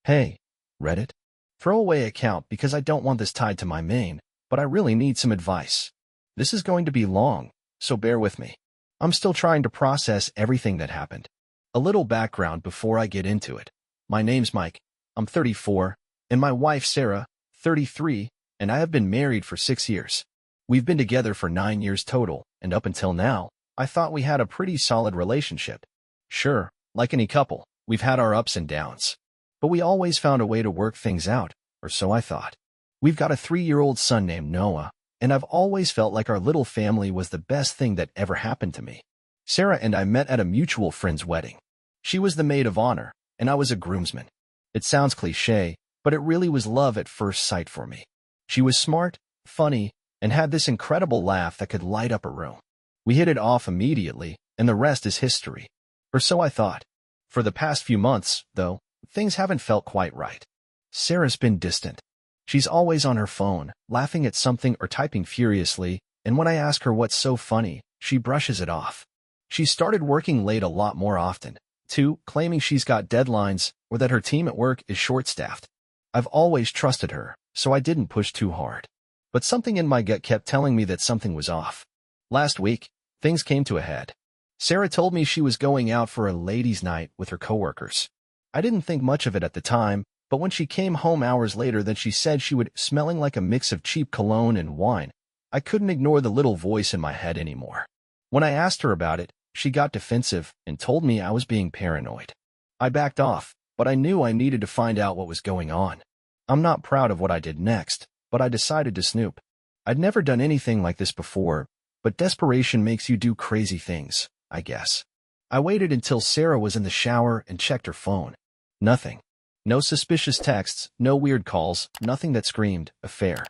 Hey, Reddit? Throwaway account because I don't want this tied to my main, but I really need some advice. This is going to be long, so bear with me. I'm still trying to process everything that happened. A little background before I get into it. My name's Mike, I'm 34, and my wife Sarah, 33, and I have been married for 6 years. We've been together for 9 years total, and up until now, I thought we had a pretty solid relationship. Sure, like any couple, we've had our ups and downs. But we always found a way to work things out, or so I thought. We've got a 3-year-old son named Noah, and I've always felt like our little family was the best thing that ever happened to me. Sarah and I met at a mutual friend's wedding. She was the maid of honor, and I was a groomsman. It sounds cliché, but it really was love at first sight for me. She was smart, funny, and had this incredible laugh that could light up a room. We hit it off immediately, and the rest is history. Or so I thought. For the past few months, though, things haven't felt quite right. Sarah's been distant. She's always on her phone, laughing at something or typing furiously, and when I ask her what's so funny, she brushes it off. She started working late a lot more often, too, claiming she's got deadlines or that her team at work is short-staffed. I've always trusted her, so I didn't push too hard. But something in my gut kept telling me that something was off. Last week, things came to a head. Sarah told me she was going out for a ladies' night with her coworkers. I didn't think much of it at the time, but when she came home hours later then she said she would smelling like a mix of cheap cologne and wine. I couldn't ignore the little voice in my head anymore. When I asked her about it, she got defensive and told me I was being paranoid. I backed off, but I knew I needed to find out what was going on. I'm not proud of what I did next, but I decided to snoop. I'd never done anything like this before, but desperation makes you do crazy things, I guess. I waited until Sarah was in the shower and checked her phone. Nothing. No suspicious texts, no weird calls, nothing that screamed affair.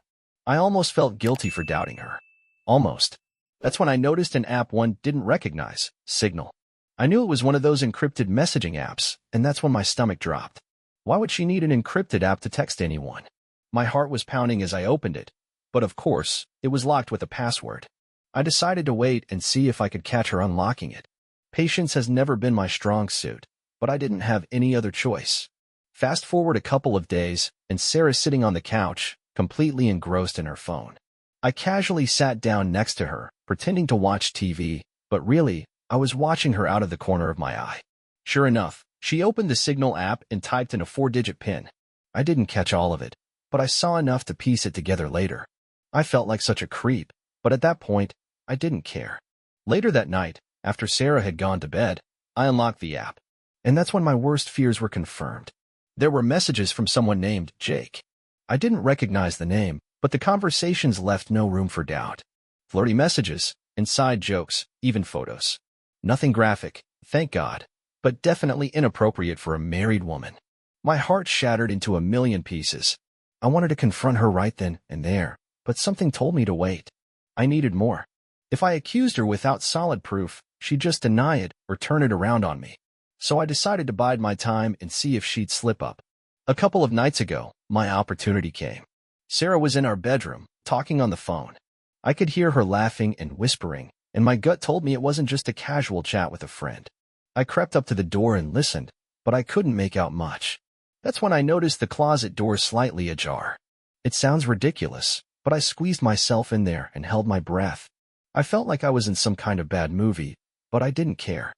I almost felt guilty for doubting her. Almost. That's when I noticed an app one didn't recognize, Signal. I knew it was one of those encrypted messaging apps, and that's when my stomach dropped. Why would she need an encrypted app to text anyone? My heart was pounding as I opened it, but of course, it was locked with a password. I decided to wait and see if I could catch her unlocking it. Patience has never been my strong suit, but I didn't have any other choice. Fast forward a couple of days, and Sarah's sitting on the couch, completely engrossed in her phone. I casually sat down next to her, pretending to watch TV, but really, I was watching her out of the corner of my eye. Sure enough, she opened the Signal app and typed in a 4-digit PIN. I didn't catch all of it, but I saw enough to piece it together later. I felt like such a creep, but at that point, I didn't care. Later that night, after Sarah had gone to bed, I unlocked the app. And that's when my worst fears were confirmed. There were messages from someone named Jake. I didn't recognize the name, but the conversations left no room for doubt. Flirty messages, inside jokes, even photos. Nothing graphic, thank God, but definitely inappropriate for a married woman. My heart shattered into a million pieces. I wanted to confront her right then and there, but something told me to wait. I needed more. If I accused her without solid proof, she'd just deny it or turn it around on me. So I decided to bide my time and see if she'd slip up. A couple of nights ago, my opportunity came. Sarah was in our bedroom, talking on the phone. I could hear her laughing and whispering, and my gut told me it wasn't just a casual chat with a friend. I crept up to the door and listened, but I couldn't make out much. That's when I noticed the closet door slightly ajar. It sounds ridiculous, but I squeezed myself in there and held my breath. I felt like I was in some kind of bad movie, but I didn't care.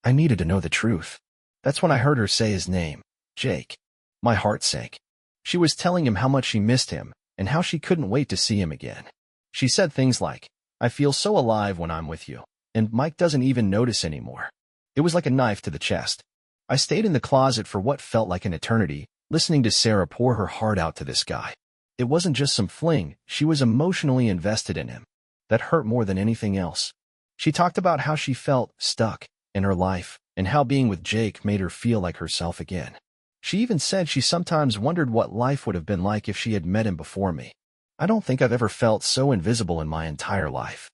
I needed to know the truth. That's when I heard her say his name, Jake. My heart sank. She was telling him how much she missed him and how she couldn't wait to see him again. She said things like, "I feel so alive when I'm with you, and Mike doesn't even notice anymore." It was like a knife to the chest. I stayed in the closet for what felt like an eternity, listening to Sarah pour her heart out to this guy. It wasn't just some fling, she was emotionally invested in him. That hurt more than anything else. She talked about how she felt stuck in her life, and how being with Jake made her feel like herself again. She even said she sometimes wondered what life would have been like if she had met him before me. I don't think I've ever felt so invisible in my entire life.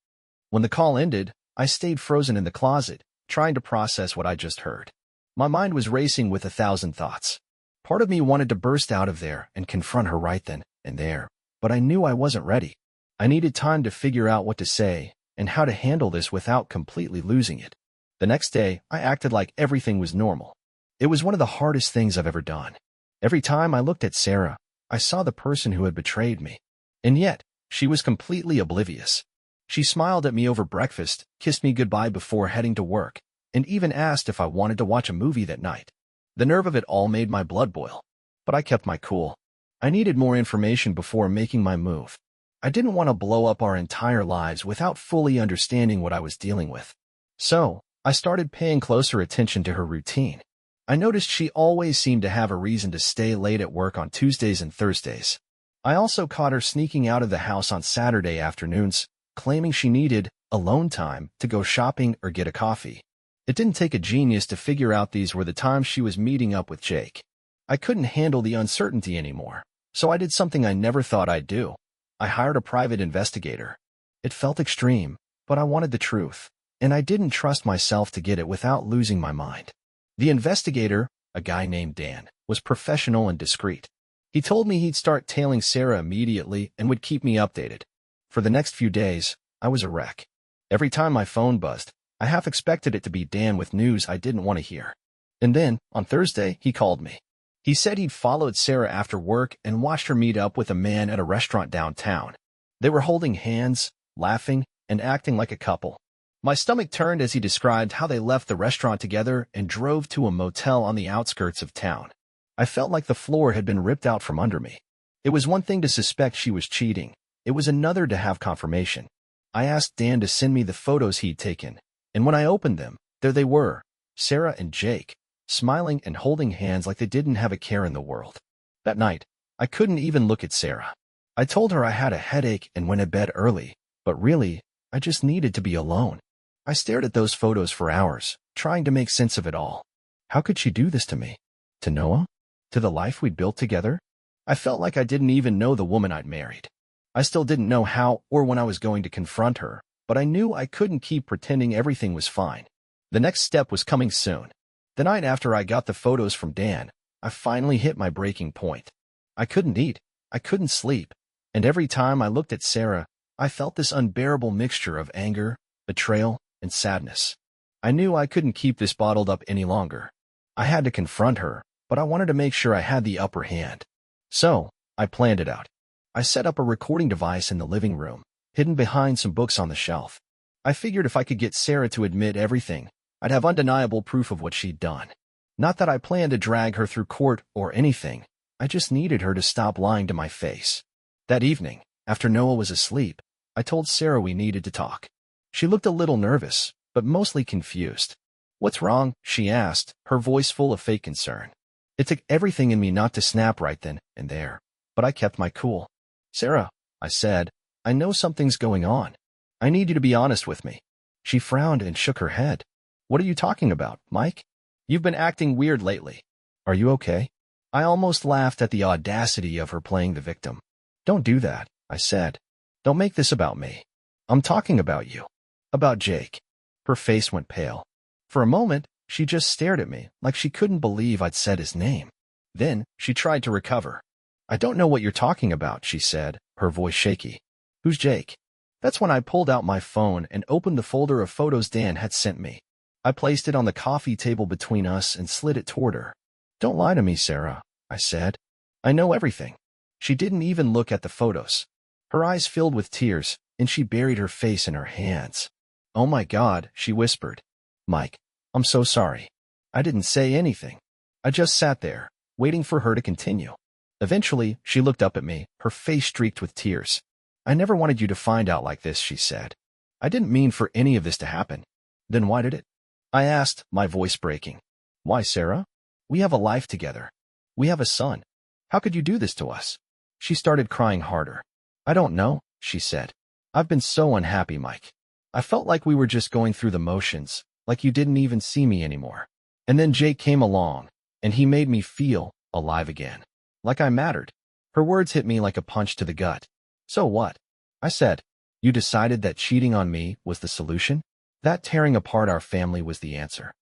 When the call ended, I stayed frozen in the closet, trying to process what I just heard. My mind was racing with 1,000 thoughts. Part of me wanted to burst out of there and confront her right then and there, but I knew I wasn't ready. I needed time to figure out what to say and how to handle this without completely losing it. The next day, I acted like everything was normal. It was one of the hardest things I've ever done. Every time I looked at Sarah, I saw the person who had betrayed me. And yet, she was completely oblivious. She smiled at me over breakfast, kissed me goodbye before heading to work, and even asked if I wanted to watch a movie that night. The nerve of it all made my blood boil. But I kept my cool. I needed more information before making my move. I didn't want to blow up our entire lives without fully understanding what I was dealing with. So, I started paying closer attention to her routine. I noticed she always seemed to have a reason to stay late at work on Tuesdays and Thursdays. I also caught her sneaking out of the house on Saturday afternoons, claiming she needed alone time to go shopping or get a coffee. It didn't take a genius to figure out these were the times she was meeting up with Jake. I couldn't handle the uncertainty anymore, so I did something I never thought I'd do. I hired a private investigator. It felt extreme, but I wanted the truth, and I didn't trust myself to get it without losing my mind. The investigator, a guy named Dan, was professional and discreet. He told me he'd start tailing Sarah immediately and would keep me updated. For the next few days, I was a wreck. Every time my phone buzzed, I half expected it to be Dan with news I didn't want to hear. And then, on Thursday, he called me. He said he'd followed Sarah after work and watched her meet up with a man at a restaurant downtown. They were holding hands, laughing, and acting like a couple. My stomach turned as he described how they left the restaurant together and drove to a motel on the outskirts of town. I felt like the floor had been ripped out from under me. It was one thing to suspect she was cheating. It was another to have confirmation. I asked Dan to send me the photos he'd taken, and when I opened them, there they were, Sarah and Jake, smiling and holding hands like they didn't have a care in the world. That night, I couldn't even look at Sarah. I told her I had a headache and went to bed early, but really, I just needed to be alone. I stared at those photos for hours, trying to make sense of it all. How could she do this to me? To Noah? To the life we'd built together? I felt like I didn't even know the woman I'd married. I still didn't know how or when I was going to confront her, but I knew I couldn't keep pretending everything was fine. The next step was coming soon. The night after I got the photos from Dan, I finally hit my breaking point. I couldn't eat, I couldn't sleep, and every time I looked at Sarah, I felt this unbearable mixture of anger, betrayal, and sadness. I knew I couldn't keep this bottled up any longer. I had to confront her, but I wanted to make sure I had the upper hand. So, I planned it out. I set up a recording device in the living room, hidden behind some books on the shelf. I figured if I could get Sarah to admit everything, I'd have undeniable proof of what she'd done. Not that I planned to drag her through court or anything, I just needed her to stop lying to my face. That evening, after Noah was asleep, I told Sarah we needed to talk. She looked a little nervous, but mostly confused. "What's wrong?" she asked, her voice full of fake concern. It took everything in me not to snap right then and there, but I kept my cool. "Sarah," I said, "I know something's going on. I need you to be honest with me." She frowned and shook her head. "What are you talking about, Mike? You've been acting weird lately. Are you okay?" I almost laughed at the audacity of her playing the victim. "Don't do that," I said. "Don't make this about me. I'm talking about you. About Jake." Her face went pale. For a moment, she just stared at me like she couldn't believe I'd said his name. Then, she tried to recover. "I don't know what you're talking about," she said, her voice shaky. "Who's Jake?" That's when I pulled out my phone and opened the folder of photos Dan had sent me. I placed it on the coffee table between us and slid it toward her. "Don't lie to me, Sarah," I said. "I know everything." She didn't even look at the photos. Her eyes filled with tears, and she buried her face in her hands. "Oh my God," she whispered. "Mike, I'm so sorry. I didn't say anything. I just sat there, waiting for her to continue." Eventually, she looked up at me, her face streaked with tears. "I never wanted you to find out like this," she said. "I didn't mean for any of this to happen." "Then why did it?" I asked, my voice breaking. "Why, Sarah? We have a life together. We have a son. How could you do this to us?" She started crying harder. "I don't know," she said. "I've been so unhappy, Mike. I felt like we were just going through the motions, like you didn't even see me anymore. And then Jake came along, and he made me feel alive again. Like I mattered." Her words hit me like a punch to the gut. "So what?" I said. "You decided that cheating on me was the solution? That tearing apart our family was the answer?"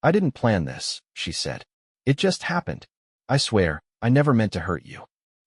"I didn't plan this," she said. "It just happened. I swear, I never meant to hurt you."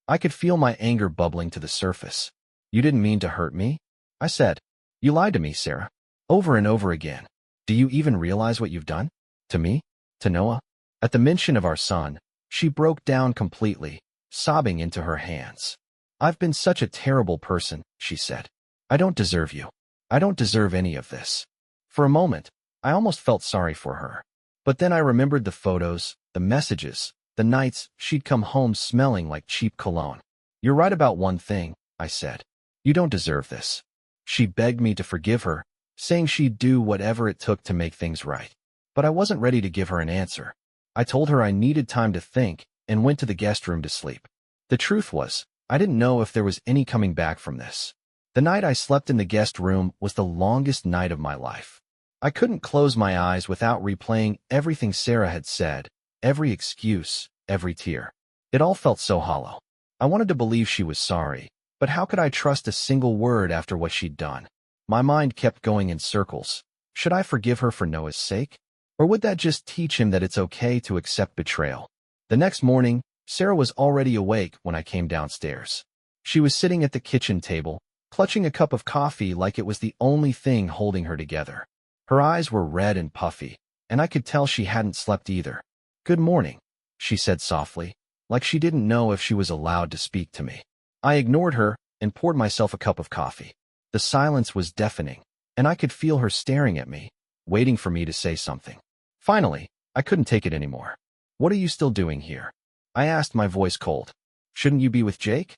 I could feel my anger bubbling to the surface. "You didn't mean to hurt me?" I said. "You lied to me, Sarah. Over and over again. Do you even realize what you've done? To me? To Noah?" At the mention of our son, She broke down completely, sobbing into her hands. "I've been such a terrible person," she said. "I don't deserve you. I don't deserve any of this." For a moment, I almost felt sorry for her. But then I remembered the photos, the messages, the nights she'd come home smelling like cheap cologne. "You're right about one thing," I said. "You don't deserve this." She begged me to forgive her, saying she'd do whatever it took to make things right. But I wasn't ready to give her an answer. I told her I needed time to think and went to the guest room to sleep. The truth was, I didn't know if there was any coming back from this. The night I slept in the guest room was the longest night of my life. I couldn't close my eyes without replaying everything Sarah had said, every excuse, every tear. It all felt so hollow. I wanted to believe she was sorry, but how could I trust a single word after what she'd done? My mind kept going in circles. Should I forgive her for Noah's sake? Or would that just teach him that it's okay to accept betrayal? The next morning, Sarah was already awake when I came downstairs. She was sitting at the kitchen table, clutching a cup of coffee like it was the only thing holding her together. Her eyes were red and puffy, and I could tell she hadn't slept either. "Good morning," she said softly, like she didn't know if she was allowed to speak to me. I ignored her and poured myself a cup of coffee. The silence was deafening, and I could feel her staring at me, waiting for me to say something. Finally, I couldn't take it anymore. "What are you still doing here?" I asked, my voice cold. "Shouldn't you be with Jake?"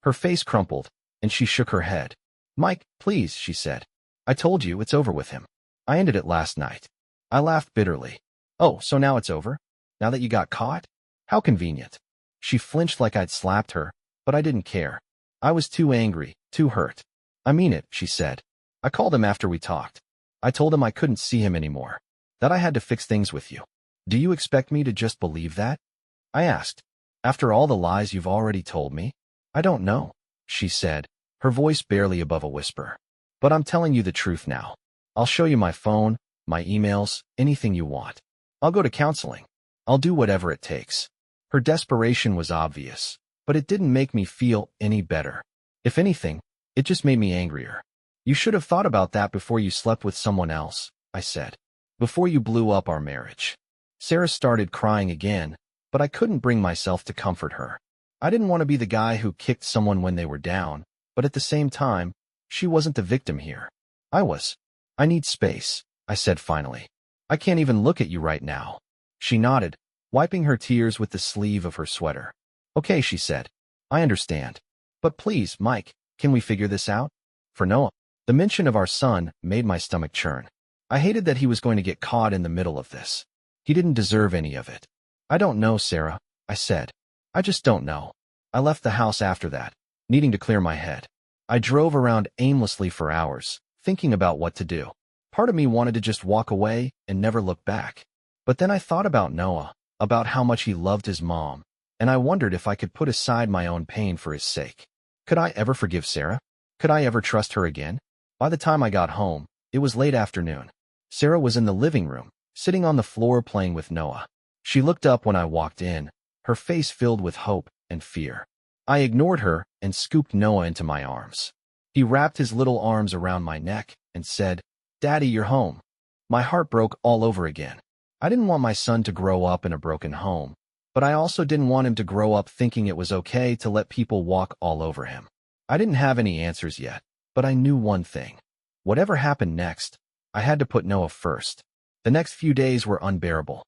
Her face crumpled, and she shook her head. "Mike, please," she said. "I told you it's over with him. I ended it last night." I laughed bitterly. "Oh, so now it's over? Now that you got caught? How convenient." She flinched like I'd slapped her, but I didn't care. I was too angry, too hurt. "I mean it," she said. "I called him after we talked. I told him I couldn't see him anymore, that I had to fix things with you. Do you expect me to just believe that?" I asked. "After all the lies you've already told me?" "I don't know," she said, her voice barely above a whisper. "But I'm telling you the truth now. I'll show you my phone, my emails, anything you want. I'll go to counseling. I'll do whatever it takes." Her desperation was obvious, but it didn't make me feel any better. If anything, it just made me angrier. "You should have thought about that before you slept with someone else," I said. "Before you blew up our marriage." Sarah started crying again, but I couldn't bring myself to comfort her. I didn't want to be the guy who kicked someone when they were down, but at the same time, she wasn't the victim here. I was. "I need space," I said finally. "I can't even look at you right now." She nodded, wiping her tears with the sleeve of her sweater. "Okay," she said. "I understand. But please, Mike, can we figure this out? For Noah." The mention of our son made my stomach churn. I hated that he was going to get caught in the middle of this. He didn't deserve any of it. "I don't know, Sarah," I said. "I just don't know." I left the house after that, needing to clear my head. I drove around aimlessly for hours, thinking about what to do. Part of me wanted to just walk away and never look back. But then I thought about Noah, about how much he loved his mom, and I wondered if I could put aside my own pain for his sake. Could I ever forgive Sarah? Could I ever trust her again? By the time I got home, it was late afternoon. Sarah was in the living room, sitting on the floor playing with Noah. She looked up when I walked in, her face filled with hope and fear. I ignored her and scooped Noah into my arms. He wrapped his little arms around my neck and said, "Daddy, you're home." My heart broke all over again. I didn't want my son to grow up in a broken home, but I also didn't want him to grow up thinking it was okay to let people walk all over him. I didn't have any answers yet, but I knew one thing. Whatever happened next, I had to put Noah first. The next few days were unbearable.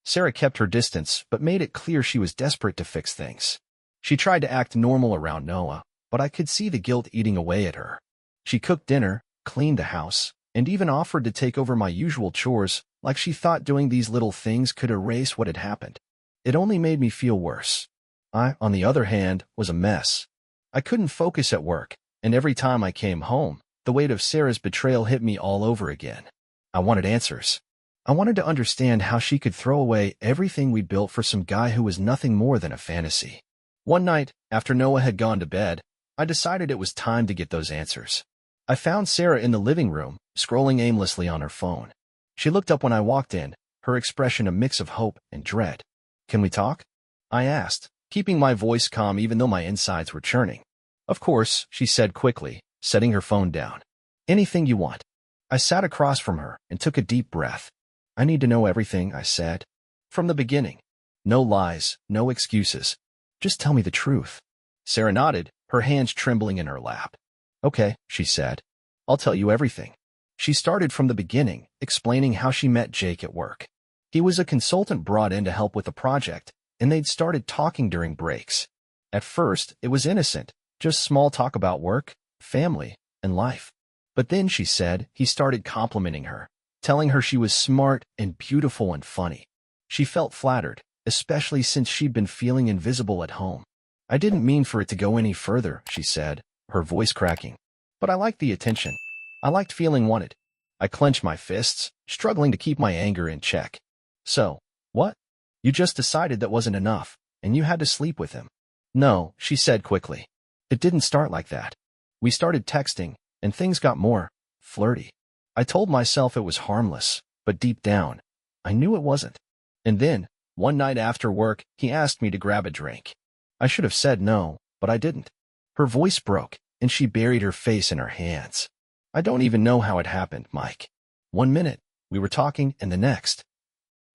Sarah kept her distance, but made it clear she was desperate to fix things. She tried to act normal around Noah, but I could see the guilt eating away at her. She cooked dinner, cleaned the house, and even offered to take over my usual chores, like she thought doing these little things could erase what had happened. It only made me feel worse. I, on the other hand, was a mess. I couldn't focus at work, and every time I came home, the weight of Sarah's betrayal hit me all over again. I wanted answers. I wanted to understand how she could throw away everything we'd built for some guy who was nothing more than a fantasy. One night, after Noah had gone to bed, I decided it was time to get those answers. I found Sarah in the living room, scrolling aimlessly on her phone. She looked up when I walked in, her expression a mix of hope and dread. "Can we talk?" I asked, keeping my voice calm even though my insides were churning. "Of course," she said quickly, setting her phone down. "Anything you want." I sat across from her and took a deep breath. "I need to know everything," I said. "From the beginning." No lies, no excuses. Just tell me the truth. Sarah nodded, her hands trembling in her lap. Okay, she said. I'll tell you everything. She started from the beginning, explaining how she met Jake at work. He was a consultant brought in to help with a project, and they'd started talking during breaks. At first, it was innocent, just small talk about work, family, and life. But then, she said, he started complimenting her, telling her she was smart and beautiful and funny. She felt flattered, especially since she'd been feeling invisible at home. I didn't mean for it to go any further, she said, her voice cracking. But I liked the attention. I liked feeling wanted. I clenched my fists, struggling to keep my anger in check. So, what? You just decided that wasn't enough, and you had to sleep with him. No, she said quickly. It didn't start like that. We started texting, and things got more flirty. I told myself it was harmless, but deep down, I knew it wasn't. And then, one night after work, he asked me to grab a drink. I should have said no, but I didn't. Her voice broke, and she buried her face in her hands. I don't even know how it happened, Mike. 1 minute, we were talking, and the next.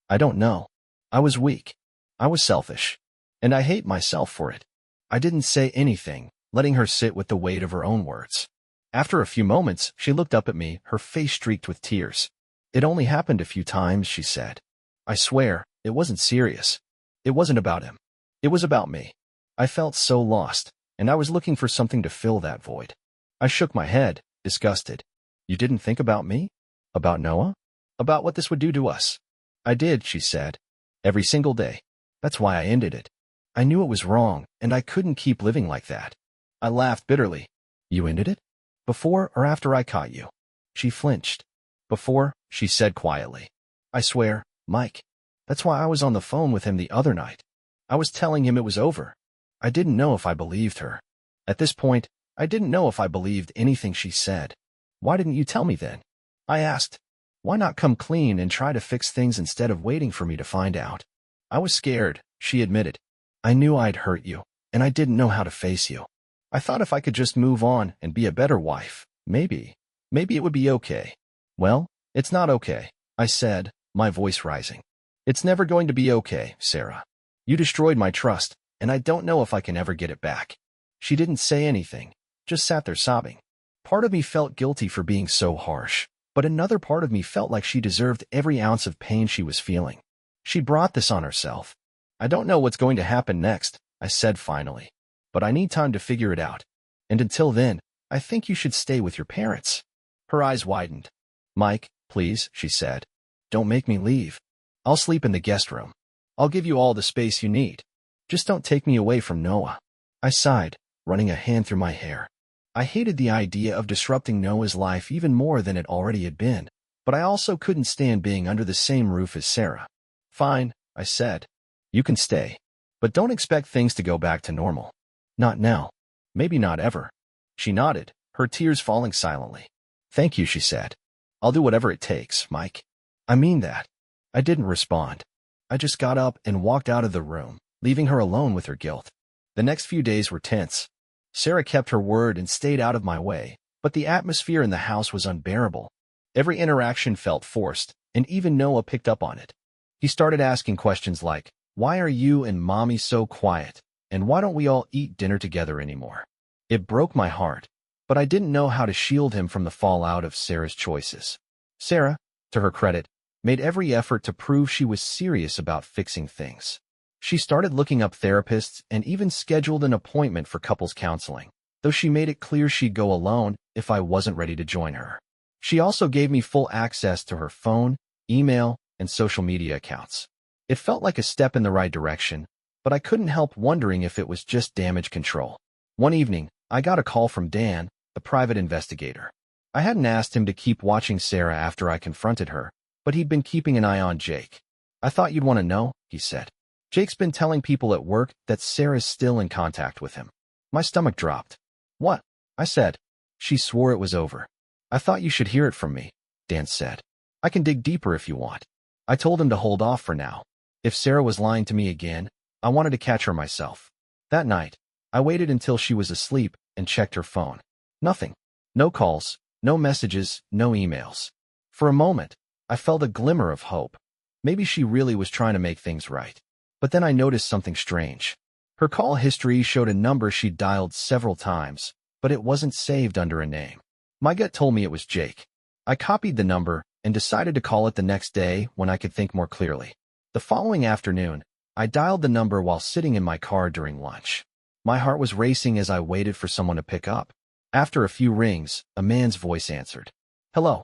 I don't know. I was weak. I was selfish. And I hate myself for it. I didn't say anything, letting her sit with the weight of her own words. After a few moments, she looked up at me, her face streaked with tears. It only happened a few times, she said. I swear, it wasn't serious. It wasn't about him. It was about me. I felt so lost, and I was looking for something to fill that void. I shook my head, disgusted. You didn't think about me? About Noah? About what this would do to us? I did, she said. Every single day. That's why I ended it. I knew it was wrong, and I couldn't keep living like that. I laughed bitterly. You ended it? Before or after I caught you? She flinched. Before, she said quietly. I swear, Mike. That's why I was on the phone with him the other night. I was telling him it was over. I didn't know if I believed her. At this point, I didn't know if I believed anything she said. Why didn't you tell me then? I asked. Why not come clean and try to fix things instead of waiting for me to find out? I was scared, she admitted. I knew I'd hurt you, and I didn't know how to face you. I thought if I could just move on and be a better wife, maybe it would be okay. Well, it's not okay, I said, my voice rising. It's never going to be okay, Sarah. You destroyed my trust, and I don't know if I can ever get it back. She didn't say anything, just sat there sobbing. Part of me felt guilty for being so harsh, but another part of me felt like she deserved every ounce of pain she was feeling. She brought this on herself. I don't know what's going to happen next, I said finally, but I need time to figure it out. And until then, I think you should stay with your parents. Her eyes widened. Mike, please, she said. Don't make me leave. I'll sleep in the guest room. I'll give you all the space you need. Just don't take me away from Noah. I sighed, running a hand through my hair. I hated the idea of disrupting Noah's life even more than it already had been, but I also couldn't stand being under the same roof as Sarah. Fine, I said. You can stay. But don't expect things to go back to normal. Not now. Maybe not ever. She nodded, her tears falling silently. Thank you, she said. I'll do whatever it takes, Mike. I mean that. I didn't respond. I just got up and walked out of the room, leaving her alone with her guilt. The next few days were tense. Sarah kept her word and stayed out of my way, but the atmosphere in the house was unbearable. Every interaction felt forced, and even Noah picked up on it. He started asking questions like, why are you and Mommy so quiet? And why don't we all eat dinner together anymore? It broke my heart, but I didn't know how to shield him from the fallout of Sarah's choices. Sarah, to her credit, made every effort to prove she was serious about fixing things. She started looking up therapists and even scheduled an appointment for couples counseling, though she made it clear she'd go alone if I wasn't ready to join her. She also gave me full access to her phone, email, and social media accounts. It felt like a step in the right direction, but I couldn't help wondering if it was just damage control. One evening, I got a call from Dan, the private investigator. I hadn't asked him to keep watching Sarah after I confronted her, but he'd been keeping an eye on Jake. I thought you'd want to know, he said. Jake's been telling people at work that Sarah's still in contact with him. My stomach dropped. What? I said. She swore it was over. I thought you should hear it from me, Dan said. I can dig deeper if you want. I told him to hold off for now. If Sarah was lying to me again, I wanted to catch her myself. That night, I waited until she was asleep and checked her phone. Nothing. No calls, no messages, no emails. For a moment, I felt a glimmer of hope. Maybe she really was trying to make things right. But then I noticed something strange. Her call history showed a number she'd dialed several times, but it wasn't saved under a name. My gut told me it was Jake. I copied the number and decided to call it the next day when I could think more clearly. The following afternoon, I dialed the number while sitting in my car during lunch. My heart was racing as I waited for someone to pick up. After a few rings, a man's voice answered. Hello.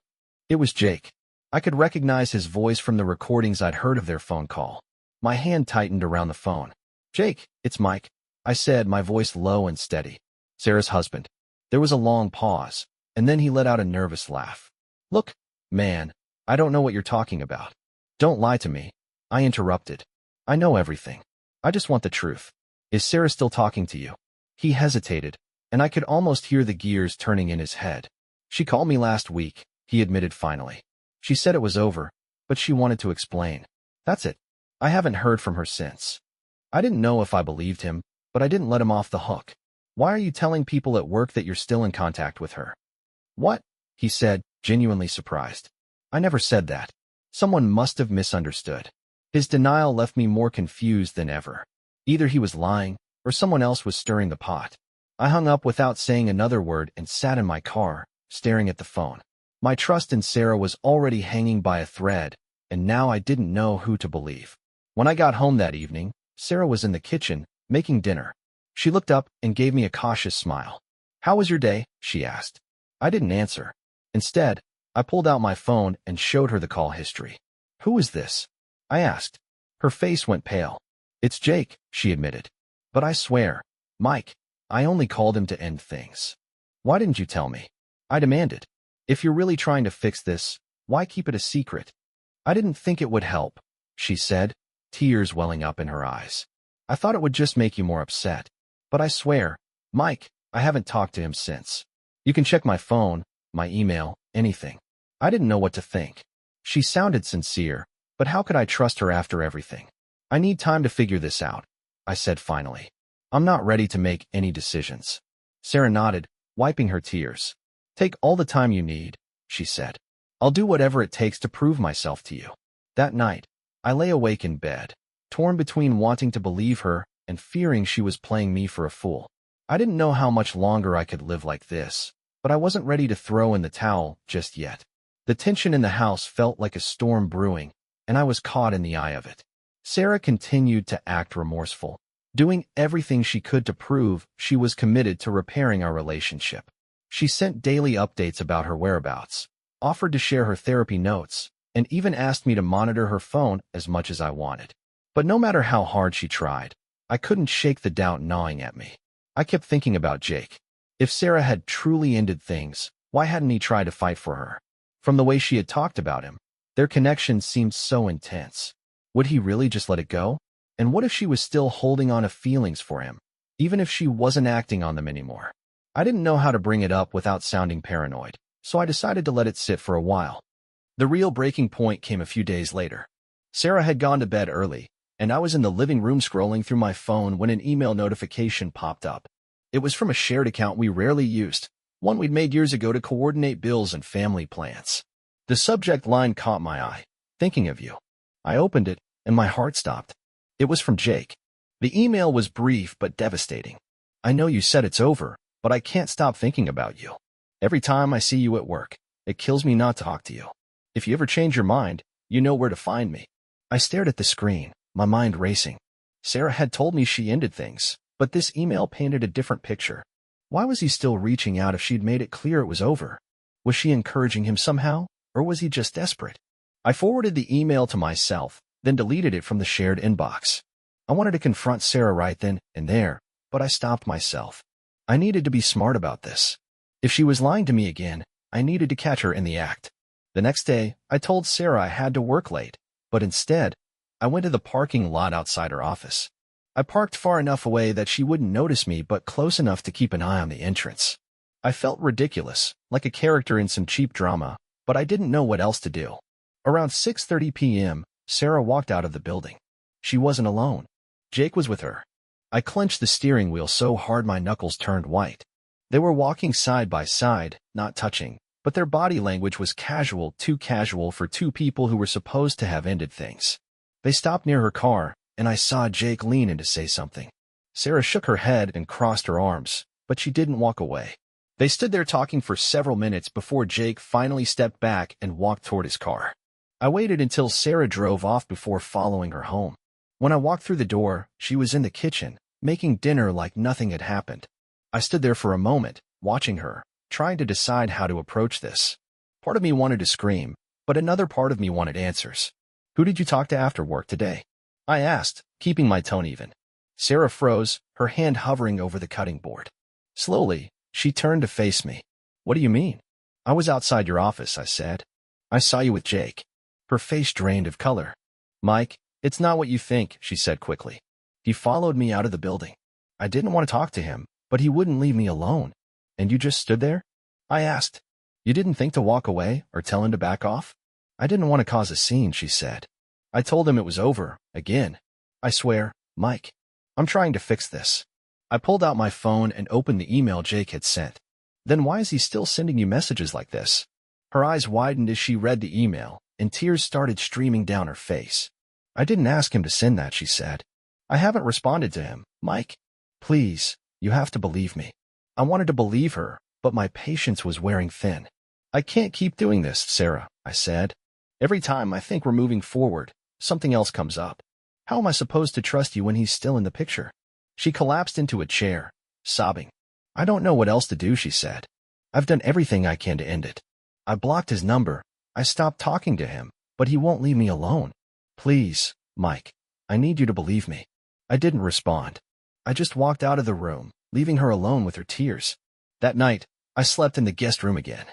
It was Jake. I could recognize his voice from the recordings I'd heard of their phone call. My hand tightened around the phone. Jake, it's Mike, I said, my voice low and steady. Sarah's husband. There was a long pause, and then he let out a nervous laugh. Look, man, I don't know what you're talking about. Don't lie to me. I interrupted. I know everything. I just want the truth. Is Sarah still talking to you? He hesitated, and I could almost hear the gears turning in his head. She called me last week, he admitted finally. She said it was over, but she wanted to explain. That's it. I haven't heard from her since. I didn't know if I believed him, but I didn't let him off the hook. Why are you telling people at work that you're still in contact with her? What? He said, genuinely surprised. I never said that. Someone must have misunderstood. His denial left me more confused than ever. Either he was lying, or someone else was stirring the pot. I hung up without saying another word and sat in my car, staring at the phone. My trust in Sarah was already hanging by a thread, and now I didn't know who to believe. When I got home that evening, Sarah was in the kitchen, making dinner. She looked up and gave me a cautious smile. How was your day? She asked. I didn't answer. Instead, I pulled out my phone and showed her the call history. Who is this? I asked. Her face went pale. It's Jake, she admitted. But I swear, Mike, I only called him to end things. Why didn't you tell me? I demanded. If you're really trying to fix this, why keep it a secret? I didn't think it would help, she said, tears welling up in her eyes. I thought it would just make you more upset. But I swear, Mike, I haven't talked to him since. You can check my phone, my email, anything. I didn't know what to think. She sounded sincere, but how could I trust her after everything? I need time to figure this out, I said finally. I'm not ready to make any decisions. Sarah nodded, wiping her tears. Take all the time you need, she said. I'll do whatever it takes to prove myself to you. That night, I lay awake in bed, torn between wanting to believe her and fearing she was playing me for a fool. I didn't know how much longer I could live like this, but I wasn't ready to throw in the towel just yet. The tension in the house felt like a storm brewing, and I was caught in the eye of it. Sarah continued to act remorseful, doing everything she could to prove she was committed to repairing our relationship. She sent daily updates about her whereabouts, offered to share her therapy notes, and even asked me to monitor her phone as much as I wanted. But no matter how hard she tried, I couldn't shake the doubt gnawing at me. I kept thinking about Jake. If Sarah had truly ended things, why hadn't he tried to fight for her? From the way she had talked about him, their connection seemed so intense. Would he really just let it go? And what if she was still holding on to feelings for him, even if she wasn't acting on them anymore? I didn't know how to bring it up without sounding paranoid, so I decided to let it sit for a while. The real breaking point came a few days later. Sarah had gone to bed early, and I was in the living room scrolling through my phone when an email notification popped up. It was from a shared account we rarely used, one we'd made years ago to coordinate bills and family plans. The subject line caught my eye. Thinking of you. I opened it, and my heart stopped. It was from Jake. The email was brief but devastating. I know you said it's over, but I can't stop thinking about you. Every time I see you at work, it kills me not to talk to you. If you ever change your mind, you know where to find me. I stared at the screen, my mind racing. Sarah had told me she ended things, but this email painted a different picture. Why was he still reaching out if she'd made it clear it was over? Was she encouraging him somehow, or was he just desperate? I forwarded the email to myself, then deleted it from the shared inbox. I wanted to confront Sarah right then and there, but I stopped myself. I needed to be smart about this. If she was lying to me again, I needed to catch her in the act. The next day, I told Sarah I had to work late, but instead, I went to the parking lot outside her office. I parked far enough away that she wouldn't notice me, but close enough to keep an eye on the entrance. I felt ridiculous, like a character in some cheap drama, but I didn't know what else to do. Around 6:30 p.m., Sarah walked out of the building. She wasn't alone. Jake was with her. I clenched the steering wheel so hard my knuckles turned white. They were walking side by side, not touching, but their body language was casual, too casual for two people who were supposed to have ended things. They stopped near her car, and I saw Jake lean in to say something. Sarah shook her head and crossed her arms, but she didn't walk away. They stood there talking for several minutes before Jake finally stepped back and walked toward his car. I waited until Sarah drove off before following her home. When I walked through the door, she was in the kitchen, making dinner like nothing had happened. I stood there for a moment, watching her, trying to decide how to approach this. Part of me wanted to scream, but another part of me wanted answers. "Who did you talk to after work today?" I asked, keeping my tone even. Sarah froze, her hand hovering over the cutting board. Slowly, she turned to face me. "What do you mean?" "I was outside your office," I said. "I saw you with Jake." Her face drained of color. "Mike, it's not what you think," she said quickly. "He followed me out of the building. I didn't want to talk to him, but he wouldn't leave me alone. And you just stood there?" I asked. "You didn't think to walk away or tell him to back off?" "I didn't want to cause a scene," she said. "I told him it was over, again. I swear, Mike, I'm trying to fix this." I pulled out my phone and opened the email Jake had sent. "Then why is he still sending you messages like this?" Her eyes widened as she read the email, and tears started streaming down her face. "I didn't ask him to send that," she said. "I haven't responded to him, Mike. Please, you have to believe me." I wanted to believe her, but my patience was wearing thin. "I can't keep doing this, Sarah," I said. "Every time I think we're moving forward, something else comes up. How am I supposed to trust you when he's still in the picture?" She collapsed into a chair, sobbing. "I don't know what else to do," she said. "I've done everything I can to end it. I blocked his number. I stopped talking to him, but he won't leave me alone. Please, Mike, I need you to believe me." I didn't respond. I just walked out of the room, leaving her alone with her tears. That night, I slept in the guest room again.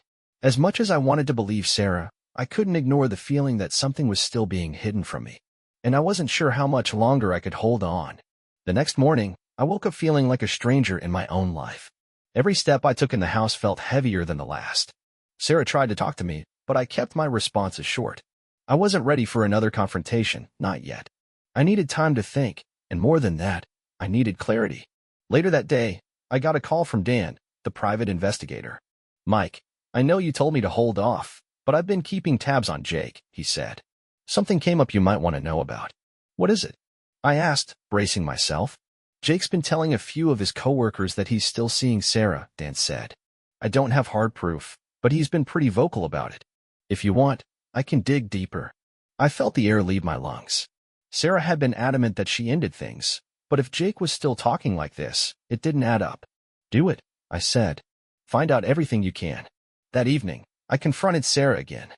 As much as I wanted to believe Sarah, I couldn't ignore the feeling that something was still being hidden from me, and I wasn't sure how much longer I could hold on. The next morning, I woke up feeling like a stranger in my own life. Every step I took in the house felt heavier than the last. Sarah tried to talk to me, but I kept my responses short. I wasn't ready for another confrontation, not yet. I needed time to think, and more than that, I needed clarity. Later that day, I got a call from Dan, the private investigator. "Mike, I know you told me to hold off, but I've been keeping tabs on Jake," he said. "Something came up you might want to know about." "What is it?" I asked, bracing myself. "Jake's been telling a few of his coworkers that he's still seeing Sarah," Dan said. "I don't have hard proof, but he's been pretty vocal about it. If you want, I can dig deeper." I felt the air leave my lungs. Sarah had been adamant that she ended things, but if Jake was still talking like this, it didn't add up. "Do it," I said. "Find out everything you can." That evening, I confronted Sarah again.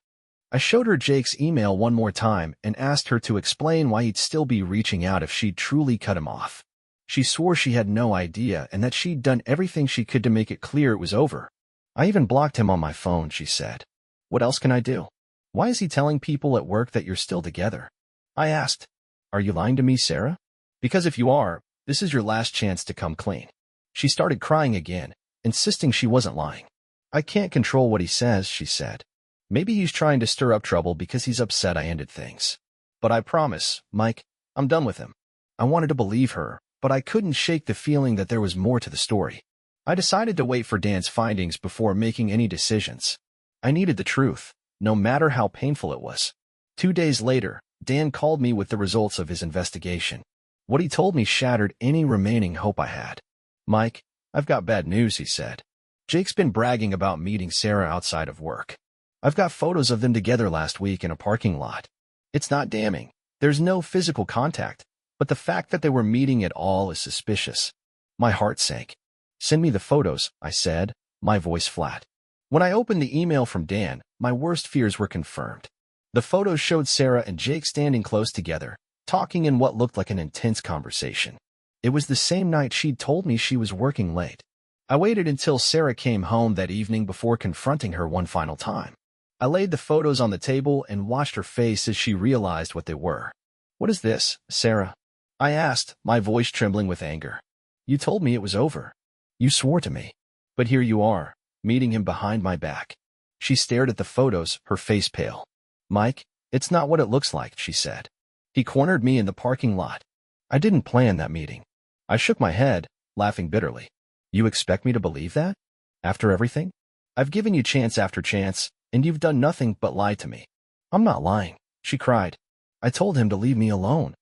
I showed her Jake's email one more time and asked her to explain why he'd still be reaching out if she'd truly cut him off. She swore she had no idea and that she'd done everything she could to make it clear it was over. "I even blocked him on my phone," she said. "What else can I do? Why is he telling people at work that you're still together?" I asked. "Are you lying to me, Sarah? Because if you are, this is your last chance to come clean." She started crying again, insisting she wasn't lying. "I can't control what he says," she said. "Maybe he's trying to stir up trouble because he's upset I ended things. But I promise, Mike, I'm done with him." I wanted to believe her, but I couldn't shake the feeling that there was more to the story. I decided to wait for Dan's findings before making any decisions. I needed the truth, no matter how painful it was. 2 days later, Dan called me with the results of his investigation. What he told me shattered any remaining hope I had. "Mike, I've got bad news," he said. "Jake's been bragging about meeting Sarah outside of work. I've got photos of them together last week in a parking lot. It's not damning. There's no physical contact, but the fact that they were meeting at all is suspicious." My heart sank. "Send me the photos," I said, my voice flat. When I opened the email from Dan, my worst fears were confirmed. The photos showed Sarah and Jake standing close together, talking in what looked like an intense conversation. It was the same night she'd told me she was working late. I waited until Sarah came home that evening before confronting her one final time. I laid the photos on the table and watched her face as she realized what they were. "What is this, Sarah?" I asked, my voice trembling with anger. "You told me it was over. You swore to me. But here you are, meeting him behind my back." She stared at the photos, her face pale. "Mike, it's not what it looks like," she said. "He cornered me in the parking lot. I didn't plan that meeting." I shook my head, laughing bitterly. "You expect me to believe that? After everything? I've given you chance after chance, and you've done nothing but lie to me." "I'm not lying," she cried. "I told him to leave me alone."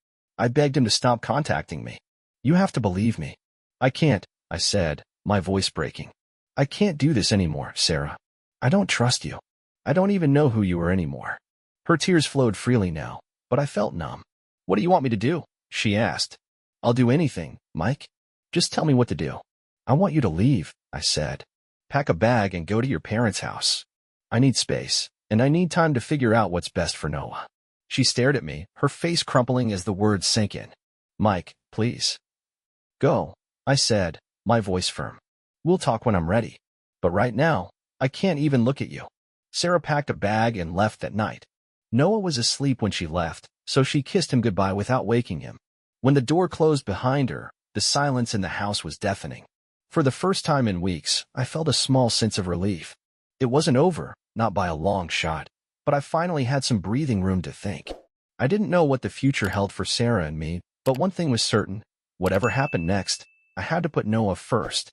I begged him to stop contacting me. You have to believe me. I can't, I said, my voice breaking. I can't do this anymore, Sarah. I don't trust you. I don't even know who you are anymore. Her tears flowed freely now, but I felt numb. What do you want me to do? She asked. I'll do anything, Mike. Just tell me what to do. I want you to leave, I said. Pack a bag and go to your parents' house. I need space, and I need time to figure out what's best for Noah. She stared at me, her face crumpling as the words sank in. Mike, please. Go, I said, my voice firm. We'll talk when I'm ready. But right now, I can't even look at you. Sarah packed a bag and left that night. Noah was asleep when she left, so she kissed him goodbye without waking him. When the door closed behind her, the silence in the house was deafening. For the first time in weeks, I felt a small sense of relief. It wasn't over, not by a long shot, but I finally had some breathing room to think. I didn't know what the future held for Sarah and me, but one thing was certain. Whatever happened next, I had to put Noah first.